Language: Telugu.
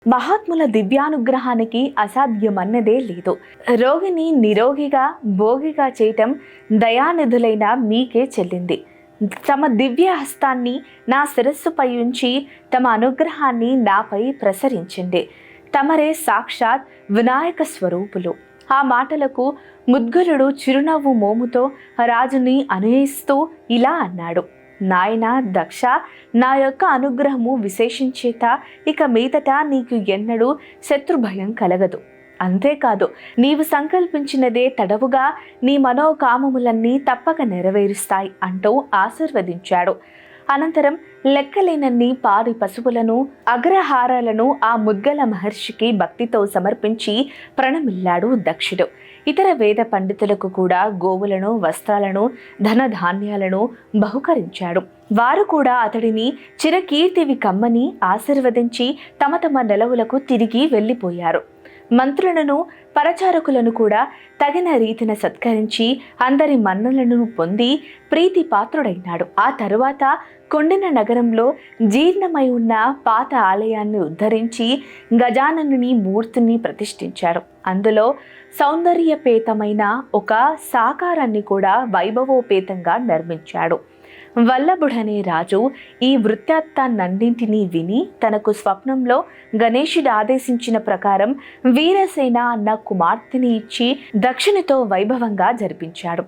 మహాత్ముల దివ్యానుగ్రహానికి అసాధ్యమన్నదే లేదు. రోగిని నిరోగిగా భోగిగా చేయటం దయానిధులైన మీకే చెల్లింది. తమ దివ్య హస్తాన్ని నా శిరస్సుపై ఉంచి తమ అనుగ్రహాన్ని నాపై ప్రసరించండి. తమరే సాక్షాత్ వినాయక స్వరూపులు. ఆ మాటలకు ముద్గలుడు చిరునవ్వు మోముతో రాజుని అనునయిస్తూ ఇలా అన్నాడు. నాయనా దక్ష, నా యొక్క అనుగ్రహము విశేషించేత ఇక మీదట నీకు ఎన్నడూ శత్రుభయం కలగదు. అంతేకాదు, నీవు సంకల్పించినదే తడవుగా నీ మనోకామములన్నీ తప్పక నెరవేరుస్తాయి అంటూ ఆశీర్వదించాడు. అనంతరం లెక్కలేనన్ని పాడి పశువులను అగ్రహారాలను ఆ ముద్గల మహర్షికి భక్తితో సమర్పించి ప్రణమిల్లాడు దక్షుడు. ఇతర వేద పండితులకు కూడా గోవులను, వస్త్రాలను, ధనధాన్యాలను బహుకరించాడు. వారు కూడా అతడిని చిరకీర్తివి కమ్మని ఆశీర్వదించి తమ తమ నెలవులకు తిరిగి వెళ్ళిపోయారు. మంత్రులను, పరచారకులను కూడా తగిన రీతిన సత్కరించి అందరి మన్నలను పొంది ప్రీతి పాత్రుడైనాడు. ఆ తరువాత కొండిన నగరంలో జీర్ణమై ఉన్న పాత ఆలయాన్ని ఉద్ధరించి గజాననుని మూర్తిని ప్రతిష్ఠించాడు. అందులో సౌందర్యపేతమైన ఒక సాకారాన్ని కూడా వైభవోపేతంగా నిర్మించాడు. వల్లభుడనే రాజు ఈ వృత్తాంతాన్నింటినీ విని తనకు స్వప్నంలో గణేశుడు ఆదేశించిన ప్రకారం వీరసేన అన్న కుమార్తెని ఇచ్చి దక్షిణతో వైభవంగా జరిపించాడు.